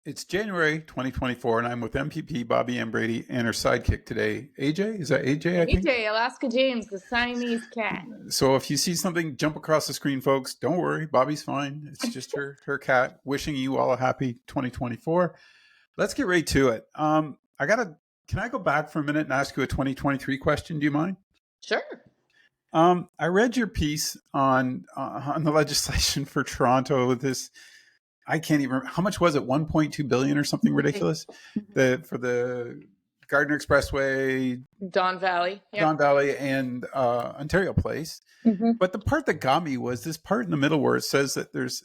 It's January 2024, and I'm with MPP Bobbi and Brady and her sidekick today, AJ. Is that AJ, I think? AJ, Alaska James, the Siamese cat. So if you see something jump across the screen, folks, don't worry. Bobby's fine. It's just her cat. Wishing you all a happy 2024. Let's get right to it. Can I go back for a minute and ask you a 2023 question? Do you mind? Sure. I read your piece on the legislation for Toronto with this. I can't even remember how much was it, 1.2 billion or something ridiculous. For the Gardner Expressway, Don Valley. Don Yep. Valley, and Ontario Place. Mm-hmm. But the part that got me was this part in the middle where it says that there's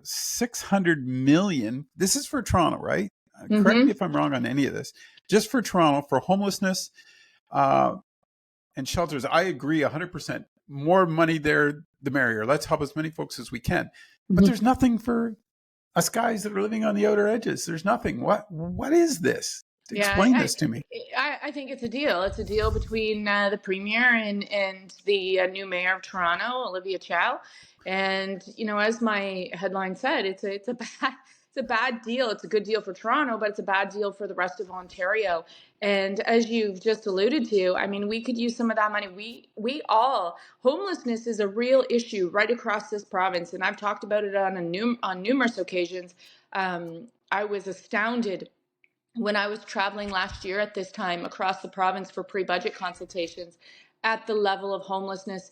600 million. This is for Toronto, right? Correct me Mm-hmm. if I'm wrong on any of this. Just for Toronto, for homelessness uh, and shelters. I agree 100%. More money there, the merrier. Let's help as many folks as we can. But there's nothing for us guys that are living on the outer edges. There's nothing. What is this? Yeah, Explain this to me. I think it's a deal. It's a deal between the premier and the new mayor of Toronto, Olivia Chow. And as my headline said, it's a bad deal. It's a good deal for Toronto, but it's a bad deal for the rest of Ontario. And as you've just alluded to, I mean, we could use some of that money. We all homelessness is a real issue right across this province, and I've talked about it on numerous occasions. I was astounded when I was traveling last year at this time across the province for pre-budget consultations at the level of homelessness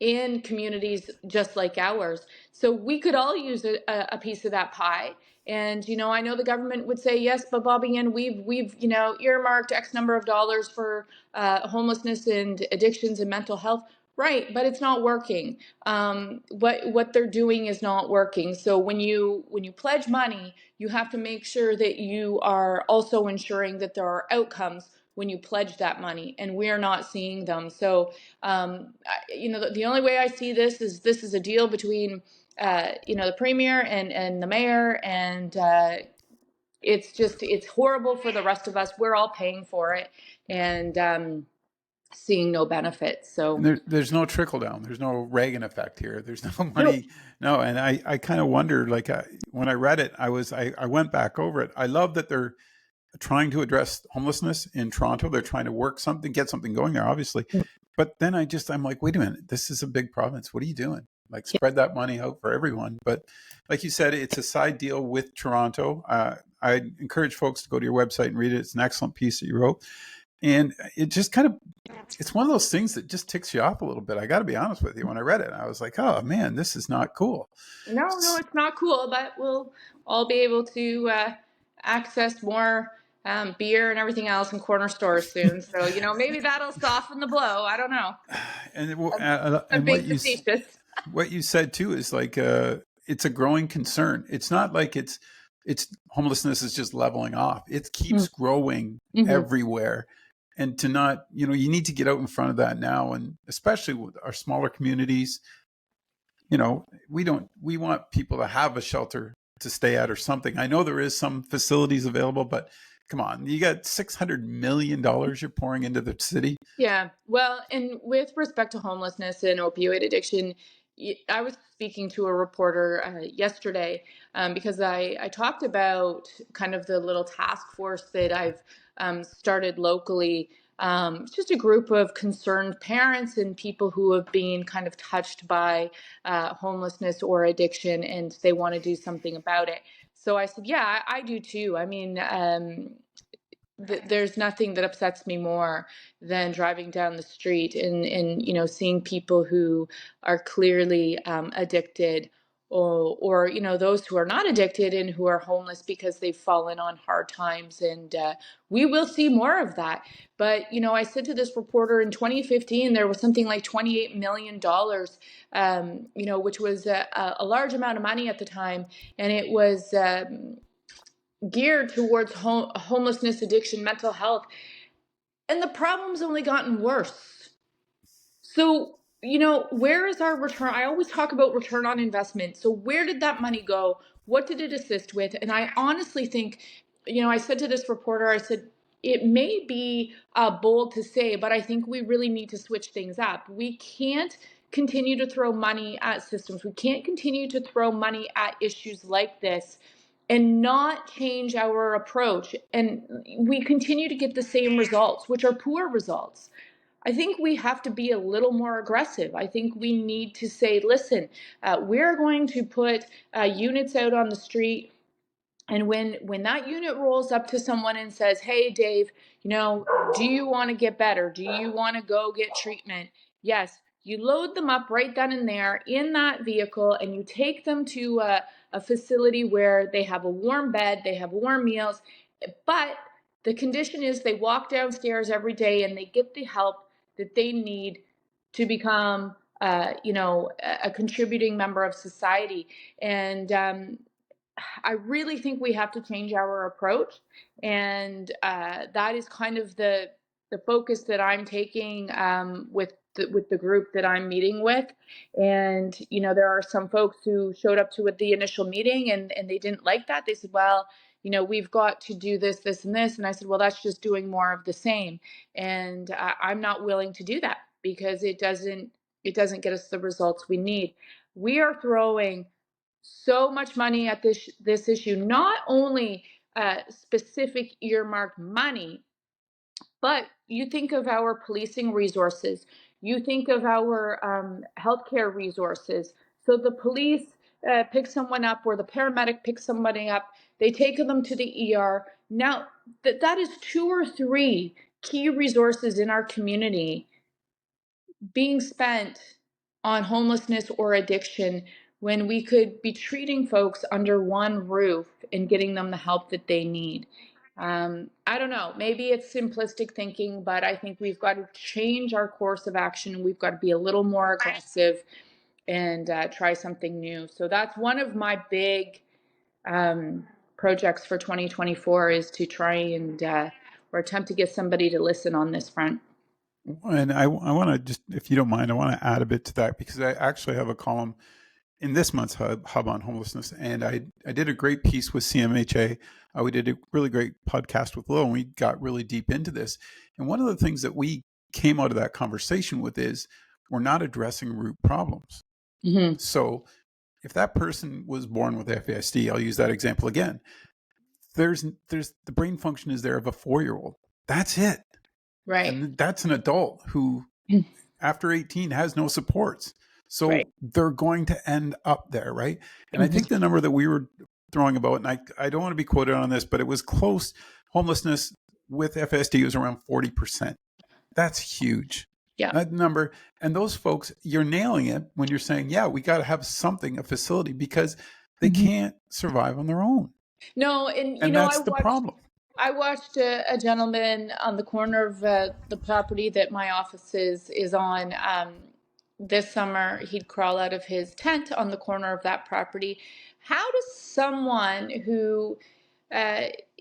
in communities just like ours. So we could all use a piece of that pie. And I know the government would say yes, but Bobby, and we've earmarked X number of dollars for homelessness and addictions and mental health. Right, but it's not working. What they're doing is not working. So when you pledge money, you have to make sure that you are also ensuring that there are outcomes when you pledge that money, and we're not seeing them. So the only way I see this is a deal between the premier and the mayor, and it's horrible for the rest of us. We're all paying for it, and seeing no benefits. So There's no trickle down. There's no Reagan effect here. There's no no. money. No, and I kind of wonder. Like when I read it, I went back over it. I love that they're trying to address homelessness in Toronto. They're trying to get something going there, obviously. But then I'm like, wait a minute, this is a big province. What are you doing? Like, spread that money out for everyone. But like you said, it's a side deal with Toronto. I encourage folks to go to your website and read it. It's an excellent piece that you wrote. And it just it's one of those things that just ticks you off a little bit. I got to be honest with you. When I read it, I was like, oh man, this is not cool. No, it's not cool, but we'll all be able to access more beer and everything else in corner stores soon. So, maybe that'll soften the blow. I don't know. I'm And being facetious. what you said too is like it's a growing concern. It's not like it's homelessness is just leveling off. It keeps growing Mm-hmm. everywhere. And to not, you need to get out in front of that now, and especially with our smaller communities. We want people to have a shelter to stay at or something. I know there is some facilities available, but come on, you got $600 million you're pouring into the city. Yeah. Well, and with respect to homelessness and opioid addiction, I was speaking to a reporter yesterday because I talked about kind of the little task force that I've started locally. It's just a group of concerned parents and people who have been kind of touched by homelessness or addiction, and they want to do something about it. So I said, yeah, I do too. I mean, there's nothing that upsets me more than driving down the street and seeing people who are clearly addicted, or those who are not addicted and who are homeless because they've fallen on hard times, and we will see more of that. But I said to this reporter, in 2015 there was something like $28 million, which was a large amount of money at the time, and it was geared towards homelessness, addiction, mental health, and the problem's only gotten worse. So, where is our return? I always talk about return on investment. So, where did that money go? What did it assist with? And I honestly think, I said to this reporter, I said, it may be bold to say, but I think we really need to switch things up. We can't continue to throw money at systems. We can't continue to throw money at issues like this and not change our approach. And we continue to get the same results, which are poor results. I think we have to be a little more aggressive. I think we need to say, listen, we're going to put units out on the street. And when that unit rolls up to someone and says, hey, Dave, do you want to get better? Do you want to go get treatment? Yes, you load them up right then and there in that vehicle, and you take them to a facility where they have a warm bed, they have warm meals. But the condition is they walk downstairs every day and they get the help that they need to become, a contributing member of society. And I really think we have to change our approach, and that is kind of the focus that I'm taking with the group that I'm meeting with. And there are some folks who showed up to the initial meeting, and they didn't like that. They said, well, we've got to do this, this, and this. And I said, well, that's just doing more of the same, and I'm not willing to do that because it doesn't get us the results we need. We are throwing so much money at this issue, not only specific earmarked money, but you think of our policing resources, you think of our healthcare resources. So the police pick someone up, or the paramedic picks somebody up, they take them to the ER. Now that is 2 or 3 key resources in our community being spent on homelessness or addiction, when we could be treating folks under one roof and getting them the help that they need. I don't know, maybe it's simplistic thinking, but I think we've got to change our course of action. We've got to be a little more aggressive and try something new. So that's one of my big projects for 2024, is to try and or attempt to get somebody to listen on this front. And I want to just, if you don't mind, I want to add a bit to that, because I actually have a column in this month's hub on homelessness. And I did a great piece with CMHA. We did a really great podcast with Lo, and we got really deep into this. And one of the things that we came out of that conversation with is we're not addressing root problems. Mm-hmm. So if that person was born with FASD, I'll use that example again. There's the brain function is there of a 4-year-old. That's it. Right. And that's an adult who, after 18, has no supports. So Right. they're going to end up there, right? And I think the number that we were throwing about, and I don't want to be quoted on this, but it was close. Homelessness with FSD was around 40%. That's huge. Yeah. That number. And those folks, you're nailing it when you're saying, yeah, we got to have something, a facility, because they can't survive on their own. No, and that's the problem. I watched a gentleman on the corner of the property that my office is on. This summer, he'd crawl out of his tent on the corner of that property. How does someone who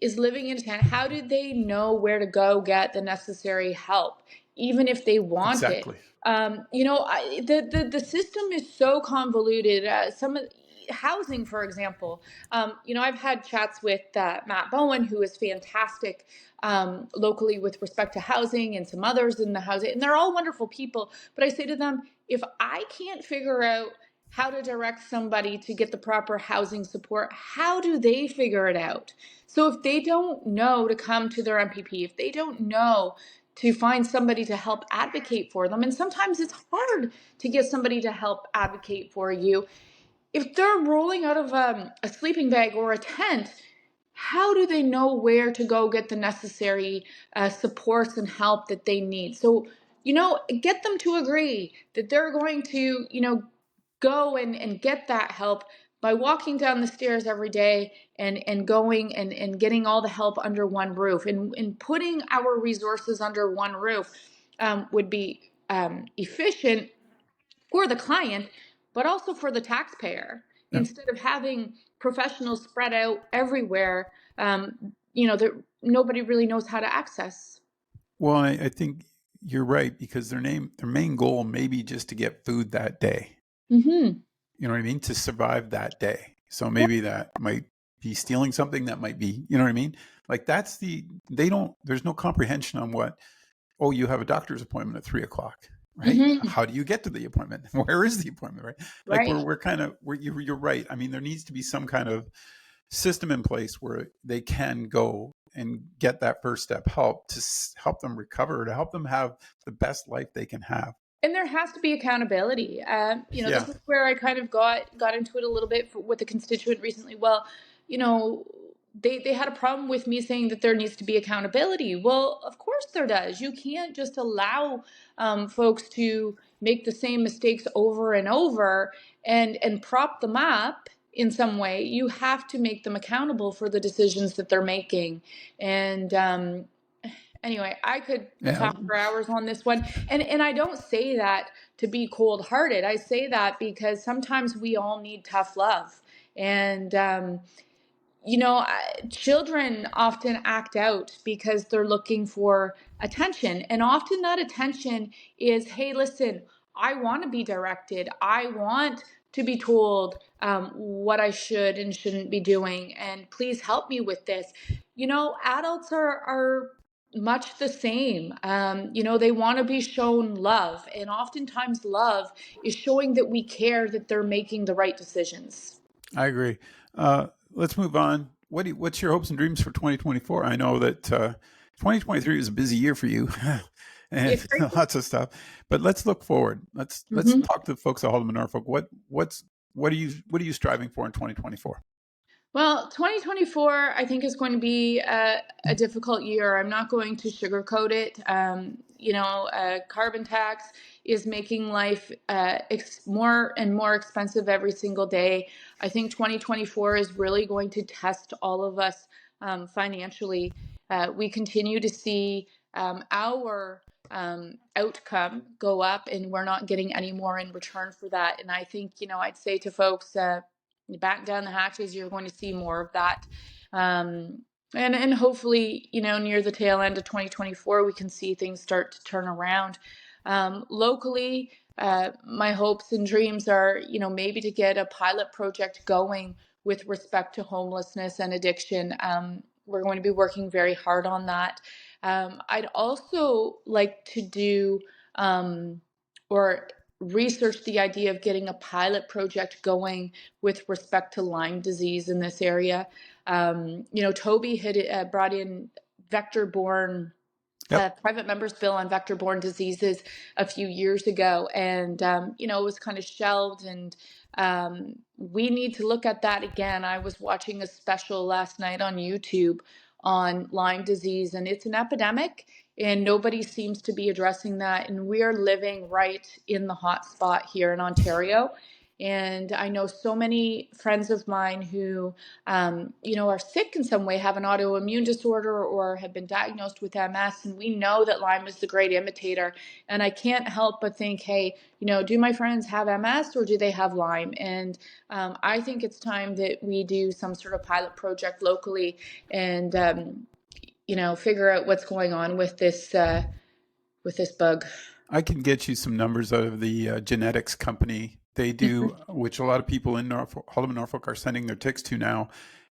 is living in a tent, how do they know where to go get the necessary help, even if they want it? The system is so convoluted. Some of housing, for example, I've had chats with Matt Bowen, who is fantastic locally with respect to housing, and some others in the housing, and they're all wonderful people. But I say to them, if I can't figure out how to direct somebody to get the proper housing support, how do they figure it out? So if they don't know to come to their MPP, if they don't know to find somebody to help advocate for them, and sometimes it's hard to get somebody to help advocate for you, if they're rolling out of a sleeping bag or a tent, how do they know where to go get the necessary supports and help that they need? So, get them to agree that they're going to, go and get that help by walking down the stairs every day, and going and getting all the help under one roof, and putting our resources under one roof would be efficient for the client, but also for the taxpayer. Yeah. Instead of having professionals spread out everywhere, nobody really knows how to access. Well, I think you're right, because their main goal may be just to get food that day. Mm-hmm. You know what I mean? To survive that day. So maybe that might be stealing something, that might be, you know what I mean? Like there's no comprehension on what, you have a doctor's appointment at 3:00, right? Mm-hmm. How do you get to the appointment? Where is the appointment, right? Like you're right. I mean, there needs to be some kind of system in place where they can go and get that first step help to help them recover, to help them have the best life they can have. And there has to be accountability. Yeah. This is where I kind of got into it a little bit with a constituent recently. Well, you know, they had a problem with me saying that there needs to be accountability. Well, of course there does. You can't just allow folks to make the same mistakes over and over and prop them up in some way. You have to make them accountable for the decisions that they're making. And anyway, I could Yeah. talk for hours on this one. And I don't say that to be cold-hearted. I say that because sometimes we all need tough love. And children often act out because they're looking for attention. And often that attention is, hey, listen, I want to be directed. I want to be told what I should and shouldn't be doing. And please help me with this. Adults are much the same. They want to be shown love. And oftentimes, love is showing that we care that they're making the right decisions. I agree. Let's move on. What's your hopes and dreams for 2024? I know that 2023 was a busy year for you, and It's great. lots of stuff. But let's look forward. Let's talk to the folks at Haldeman Norfolk. What are you striving for in 2024? Well, 2024, I think, is going to be a difficult year. I'm not going to sugarcoat it. Carbon tax is making life more and more expensive every single day. I think 2024 is really going to test all of us financially. We continue to see our outcome go up, and we're not getting any more in return for that. And I think, I'd say to folks, you batten down the hatches, you're going to see more of that. And hopefully, near the tail end of 2024, we can see things start to turn around. Locally, my hopes and dreams are, maybe to get a pilot project going with respect to homelessness and addiction. We're going to be working very hard on that. I'd also like to do or research the idea of getting a pilot project going with respect to Lyme disease in this area. Toby had brought in vector-borne Yep. private members bill on vector-borne diseases a few years ago, and it was kind of shelved, and we need to look at that again. I was watching a special last night on YouTube on Lyme disease, and it's an epidemic, and nobody seems to be addressing that. And we are living right in the hot spot here in Ontario. And I know so many friends of mine who, are sick in some way, have an autoimmune disorder, or have been diagnosed with MS. And we know that Lyme is the great imitator. And I can't help but think, hey, do my friends have MS or do they have Lyme? And I think it's time that we do some sort of pilot project locally and, figure out what's going on with this bug. I can get you some numbers out of the genetics company. They do, which a lot of people in Haldeman Norfolk are sending their ticks to now,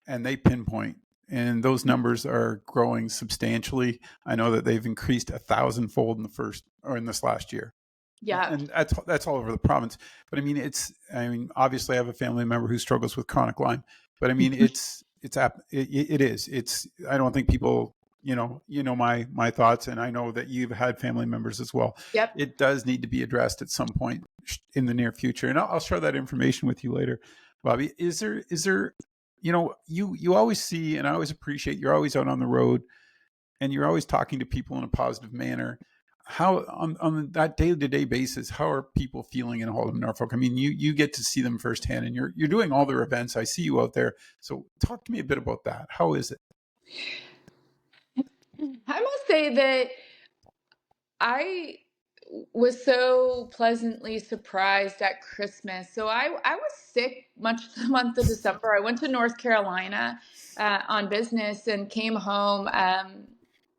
and they pinpoint. And those numbers are growing substantially. I know that they've increased 1,000-fold in this last year. Yeah. And that's all over the province. But I mean, obviously I have a family member who struggles with chronic Lyme, but I mean, it is. I don't think people, my thoughts, and I know that you've had family members as well. Yep. It does need to be addressed at some point in the near future. And I'll share that information with you later. Bobbi, is there, you always see, and I always appreciate, you're always out on the road and you're always talking to people in a positive manner. How on that day-to-day basis, how are people feeling in Haldeman Norfolk? I mean, you get to see them firsthand, and you're doing all their events. I see you out there. So talk to me a bit about that. How is it? I must say that I was so pleasantly surprised at Christmas. So I was sick much of the month of December. I went to North Carolina on business and came home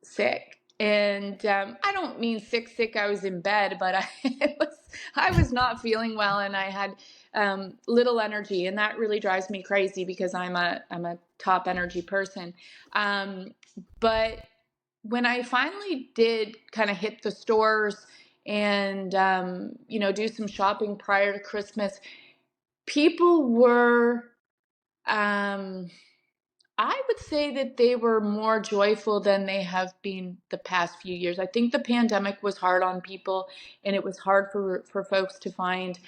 sick. And I don't mean sick. I was in bed, but I was not feeling well, and I had little energy, and that really drives me crazy because I'm a top energy person. But when I finally did kind of hit the stores and do some shopping prior to Christmas, people were I would say that they were more joyful than they have been the past few years. I think the pandemic was hard on people, and it was hard for folks to find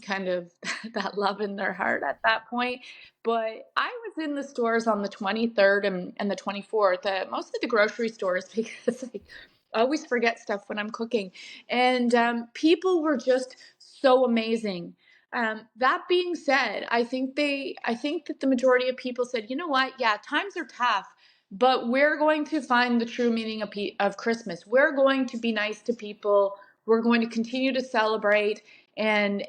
kind of that love in their heart at that point. But I was in the stores on the 23rd and the 24th, mostly the grocery stores because I always forget stuff when I'm cooking. And people were just so amazing. That being said, I think that the majority of people said, you know what? Yeah, times are tough, but we're going to find the true meaning of Christmas. We're going to be nice to people. We're going to continue to celebrate and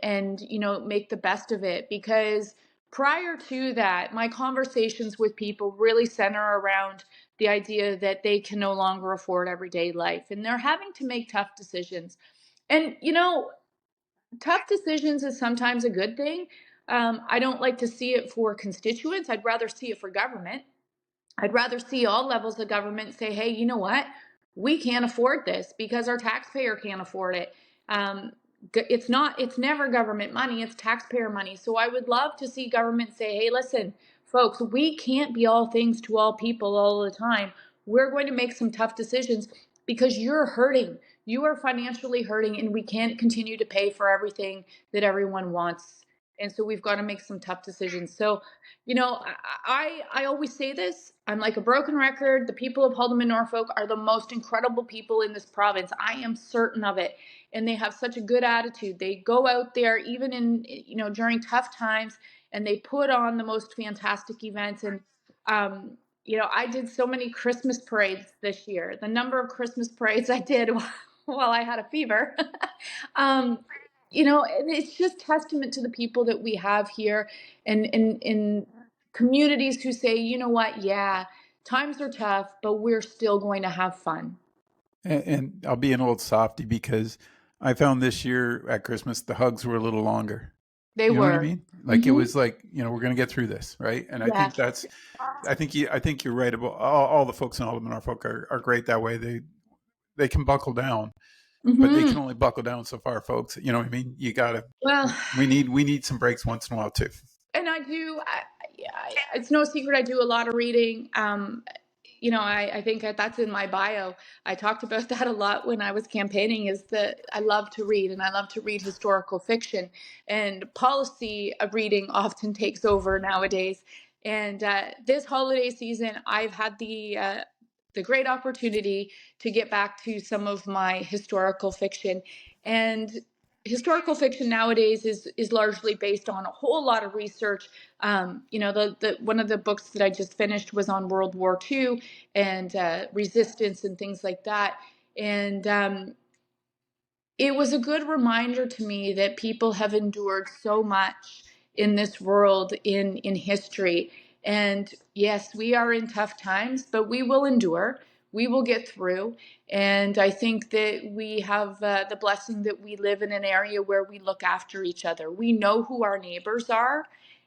make the best of it, because prior to that, my conversations with people really center around the idea that they can no longer afford everyday life and they're having to make tough decisions. And tough decisions is sometimes a good thing. I don't like to see it for constituents. I'd rather see it for government. I'd rather see all levels of government say, hey, you know what? We can't afford this because our taxpayer can't afford it. Um, it's never government money, it's taxpayer money. So I would love to see government say, hey, listen, folks, we can't be all things to all people all the time. We're going to make some tough decisions because you're hurting. You are financially hurting, and we can't continue to pay for everything that everyone wants. And so we've got to make some tough decisions. So I always say this. I'm like a broken record. The people of Haldeman Norfolk are the most incredible people in this province. I am certain of it, and they have such a good attitude. They go out there even in during tough times, and they put on the most fantastic events. And I did so many Christmas parades this year. The number of Christmas parades I did while I had a fever. um, and it's just testament to the people that we have here and in communities who say, you know what, yeah, times are tough, but we're still going to have fun. And I'll be an old softy because I found this year at Christmas the hugs were a little longer. They You know what I were. mean? Like it Hmm. was like, we're going to get through this, right? And Yeah. I think you're right about all the folks in Alderman Norfolk are great that way. They can buckle down, but they Hmm. can only buckle down so far, folks. You know what I mean? You gotta. Well, We need some breaks once in a while too. and it's no secret I do a lot of reading. I think that's in my bio. I talked about that a lot when I was campaigning, is that I love to read, and I love to read historical fiction, and policy of reading often takes over nowadays. And this holiday season, I've had the great opportunity to get back to some of my historical fiction. And historical fiction nowadays is largely based on a whole lot of research. The one of the books that I just finished was on World War II and resistance and things like that. And it was a good reminder to me that people have endured so much in this world, in history. And yes, we are in tough times, but we will endure. We will get through. And I think that we have the blessing that we live in an area where we look after each other. We know who our neighbors are,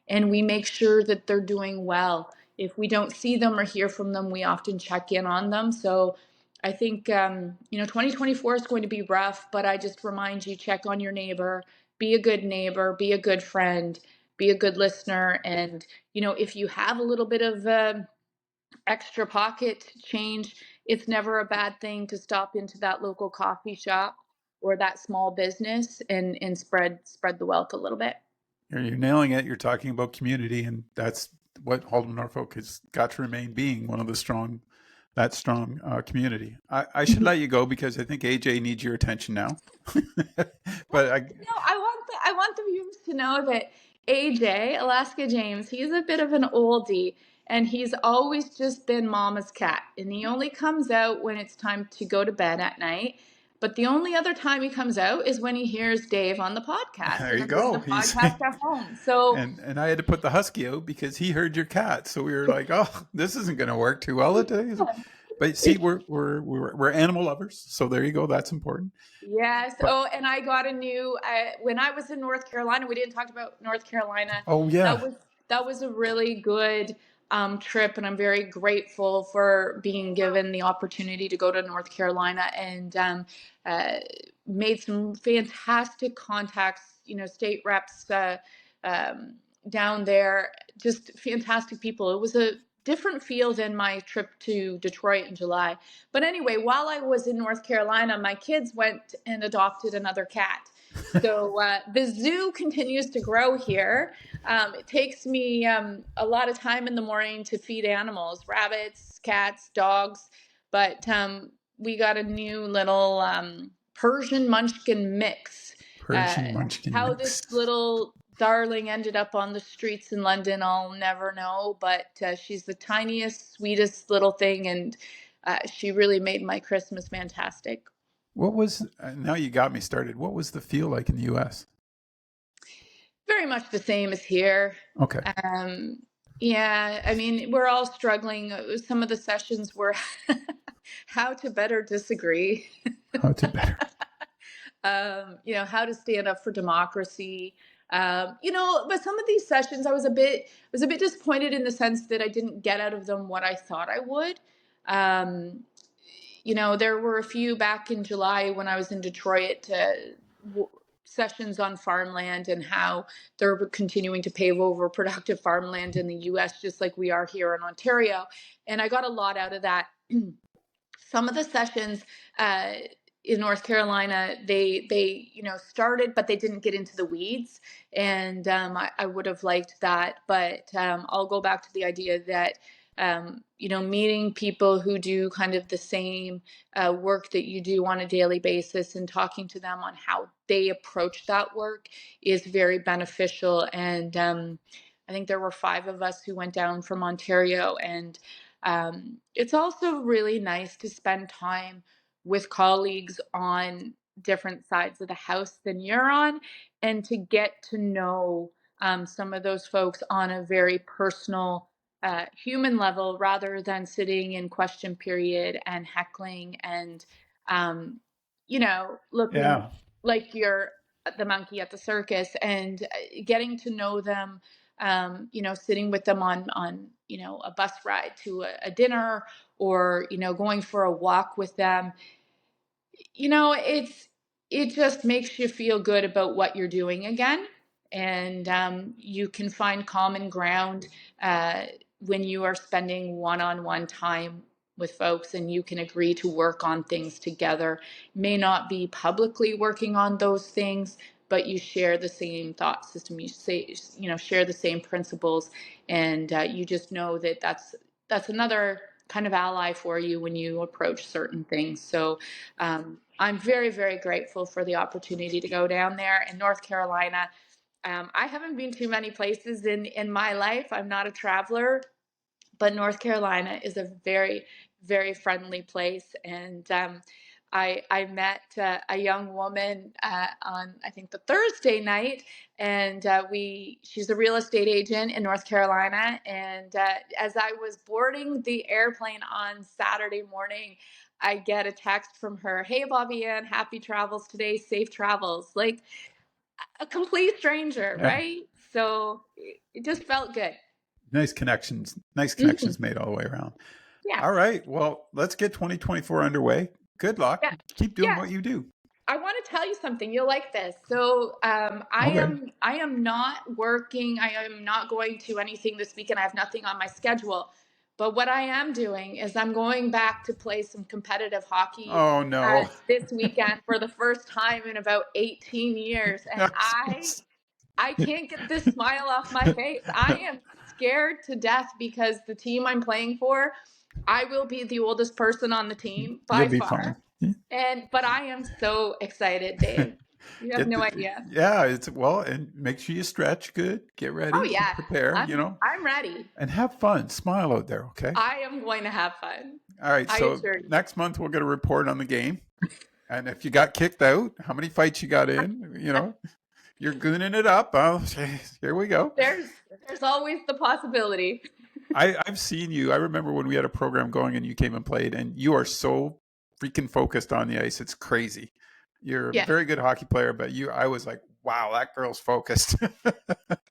and we make sure that they're doing well. If we don't see them or hear from them, we often check in on them. So I think 2024 is going to be rough, but I just remind you, check on your neighbor, be a good neighbor, be a good friend, be a good listener, and if you have a little bit of extra pocket change, it's never a bad thing to stop into that local coffee shop or that small business and spread the wealth a little bit. You're nailing it. You're talking about community, and that's what Halden Norfolk has got to remain being one of the strong community. I should let you go because I think AJ needs your attention now. Well, But I want the viewers to know that AJ, Alaska James, he's a bit of an oldie, and he's always just been mama's cat. And he only comes out when it's time to go to bed at night. But the only other time he comes out is when he hears Dave on the podcast, there and you I'm doing go. the He's podcast at home. So and I had to put the husky out because he heard your cat. So we were like, oh, this isn't going to work too well today. But see, we're animal lovers. So there you go. That's important. yes. But Oh, and I got a new. When I was in North Carolina, we didn't talk about North Carolina. oh That yeah, was that was a really good trip, and I'm very grateful for being given the opportunity to go to North Carolina and uh, made some fantastic contacts. State reps um, down there, just fantastic people. It was a different feel than my trip to Detroit in July. But anyway, while I was in North Carolina, my kids went and adopted another cat. So the zoo continues to grow here. It takes me a lot of time in the morning to feed animals, rabbits, cats, dogs. But we got a new little Persian Munchkin mix. Persian Munchkin How mix. this little darling ended up on the streets in London, I'll never know. But she's the tiniest, sweetest little thing, and she really made my Christmas fantastic. What was, now you got me started. What was the feel like in the US? Very much the same as here. Okay. Yeah, I mean, we're all struggling. Some of the sessions were how to better disagree. How to better. How to stand up for democracy. But some of these sessions, I was a bit disappointed in the sense that I didn't get out of them what I thought I would. There were a few back in July when I was in Detroit, sessions on farmland and how they're continuing to pave over productive farmland in the US, just like we are here in Ontario. And I got a lot out of that. Some of the sessions in North Carolina, they started, but they didn't get into the weeds, and I would have liked that. But I'll go back to the idea that meeting people who do kind of the same work that you do on a daily basis and talking to them on how they approach that work is very beneficial. And I think there were 5 of us who went down from Ontario, and it's also really nice to spend time with colleagues on different sides of the house than you're on, and to get to know some of those folks on a very personal, human level, rather than sitting in question period and heckling and, looking Yeah. like you're the monkey at the circus, and getting to know them, sitting with them on a bus ride to a dinner, or going for a walk with them. It just makes you feel good about what you're doing again, and you can find common ground uh, when you are spending one-on-one time with folks, and you can agree to work on things together. May not be publicly working on those things, but you share the same thought system. You say, share the same principles, and you just know that that's another kind of ally for you when you approach certain things. So I'm very, very grateful for the opportunity to go down there in North Carolina. I haven't been to many places in my life. I'm not a traveler, but North Carolina is a very, very friendly place. And I met a young woman on, I think, the Thursday night, and she's a real estate agent in North Carolina. And as I was boarding the airplane on Saturday morning, I get a text from her, "Hey, Bobbi Ann, happy travels today, safe travels." Like a complete stranger, Yeah. right? So it just felt good. Nice connections. Nice Mhm. connections made all the way around. Yeah. All right. Well, let's get 2024 underway. Good luck. Yeah. Keep doing Yeah. what you do. I want to tell you something. You'll like this. So Okay. I am not working. I am not going to anything this weekend. I have nothing on my schedule. But what I am doing is I'm going back to play some competitive hockey Oh, no. this weekend for the first time in about 18 years, and I can't get this smile off my face. I am scared to death because the team I'm playing for, I will be the oldest person on the team You'll by be fine. far. But I am so excited, Dave. You have no idea. And make sure you stretch good, get Oh ready, yeah, prepare, I'm ready. and have fun. Smile out there, okay? I am going to have fun. All right. I So assure you. next month we'll get a report on the game. And if you got kicked out, how many fights you got in, you're gooning it up. Oh, here we go. There's always the possibility. I've seen you. I remember when we had a program going and you came and played, and you are so freaking focused on the ice. It's crazy. You're a Yeah. very good hockey player, but I was like, wow, that girl's focused.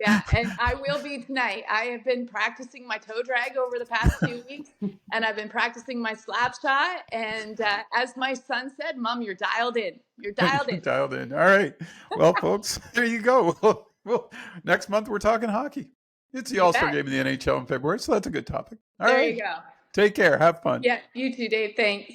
Yeah, and I will be tonight. I have been practicing my toe drag over the past 2 weeks, and I've been practicing my slap shot. And as my son said, "Mom, you're dialed in. You're dialed in." Dialed in. All right. Well, folks, there you go. Well, next month we're talking hockey. It's the You All-Star bet. game in the NHL in February, so that's a good topic. All There right. you go. Take care. Have fun. Yeah, you too, Dave. Thanks.